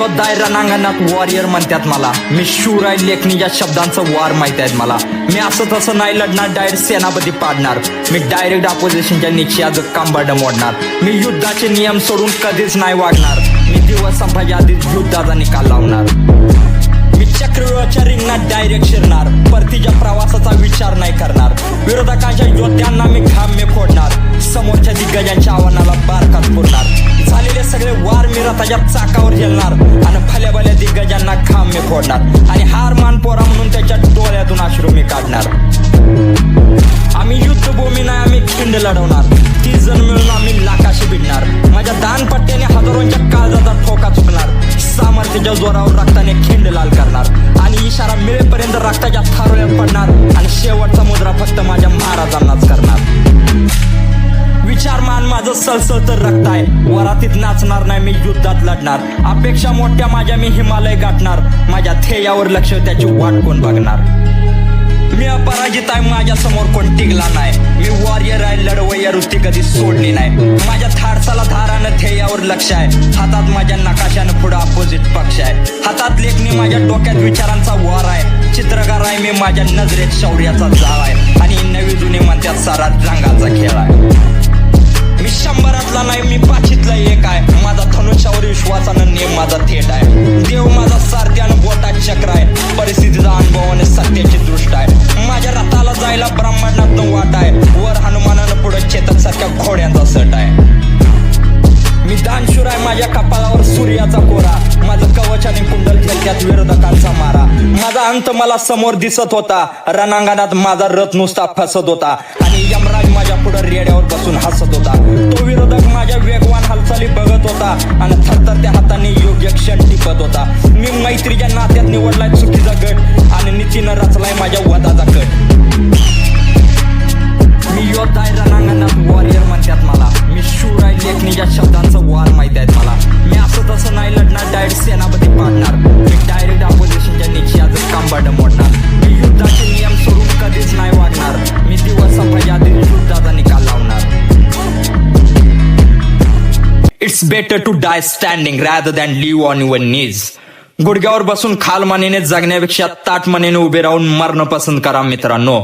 योद्धा आहे रणांगणात वॉरियर म्हणतात मला. मी शूर आहे लेखणी या शब्दांचं वार माहित आहेत मला. मी असं तसं नाही लढणार, डायरेक्ट सेनापती पाडणार. मी डायरेक्ट अपोजिशनच्या निश्चयाचं कांबाड मोडणार. मी युद्धाचे नियम सोडून कधीच नाही वागणार. मी दिवस संपायच्या आधीच युद्धाचा निकाल लावणार. मी चक्रव्यूहाच्या रिंगणात डायरेक्ट शिरणार. परतीच्या प्रवासाचा विचार नाही करणार. विरोधकांच्या योद्ध्यांना मी खांबे फोडणार. समोरच्या दिग्गजांच्या आव्हानाला बारकात पुरणार. झालेले सगळे वार मी रथाच्या चाकावर झेलणार आणि भल्या दिग्गजांना खांबे फोडणार. आणि हार मान पोरा म्हणून त्याच्या डोळ्यातून अश्रू मी काढणार. आम्ही युद्धभूमी नाही, आम्ही खिंड लढवणार. 30 जण मिळून आम्ही लाखाशी भिडणार. माझ्या दानपट्ट्याने हजारोंच्या काळजाचा ठोका चुकणार. सामर्थ्याच्या जोरावर रक्ताने खिंड लाल करणार. आणि इशारा मिळेपर्यंत रक्ताच्या थारोळ्यात पडणार. आणि शेवटचा मुद्रा फक्त माझ्या महाराजांनाच करणार. विचार मान माझं सळसळ तर रक्त आहे. वरातीत नाचणार नाही, मी युद्धात लढणार. अपेक्षा मोठ्या माझ्या, मी हिमालय गाठणार. माझ्या ध्येयावर लक्ष, त्याची वाट कोण बघणार. मी अपराजित आहे, माझ्या समोर कोण टिकला नाही. मी वॉरियर आहे, लढवय्या वृत्ती कधी सोडली नाही. माझ्या धाडसाला धारानं ध्येयावर लक्ष आहे. हातात माझ्या नकाशानं पुढं अपोजिट पक्ष आहे. हातात लेखणी, माझ्या डोक्यात विचारांचा वार आहे. चित्रकार आहे मी, माझ्या नजरेत शौर्याचा जाळ आहे. आणि नवी जुने म्हणतात सारा रंगाचा खेळ आहे. मी 100तला नाही, मी 5तला एक आहे. माझा धनुष्यावर विश्वासानं नेम माझा थेट आहे. देव माझा सारथी आणि बोटात चक्र आहे. परिस्थितीचा अनुभव आणि सत्याची दृष्ट आहे. माझ्या रथाला जायला ब्रह्मांडातनं वाट आहे. वर हनुमानानं पुढे चेतक सारख्या घोड्यांचा सट आहे. मी दानशूर आहे, माझ्या कपाळावर सूर्याचा कोरा. माझं कवच आणि कुंडल झेलक्यात विरोधकांचा मारा. माझा अंत मला समोर दिसत होता. रणांगणात माझा रथ नुसता फसत होता. आणि यमराज माझ्या पुढे रेड्यावर बसून हसत होता. तो विरोधक माझ्या वेगवान हालचाली बघत होता आणि थरथरत्या हाताने योग्य क्षण टिपत होता. मी मैत्रीच्या नात्यात निवडलाय चुकीचा गट आणि नीतीनं रचलाय माझ्या वधाचा कट. मी योद्धा आहे रणांगणात वॉरियर म्हणतात मला. मी शूर आहे लेखणीच्या शब्दांचं वार माहित आहेत मला. मी असं तसं नाही लढणार, डायरेक्ट सेनापती पाडणार. मी डायरेक्ट अपोजिशनच्या निश्चयाचं कांबाड मोडणार. मी युद्धाचे नियम सोडून कधीच नाही वागणार. मी दिवस संपायच्या आधी युद्धाचा निकाल लावणार. It's better to die standing rather than live on your knees. गुडघ्यावर बसून खालमानेने जगण्यापेक्षा ताटमानेने उभे राहून मरणं पसंत करा मित्रांनो.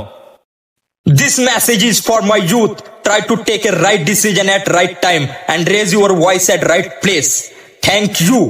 This message is for my youth. Try to take a right decision at right time and raise your voice at right place. Thank you.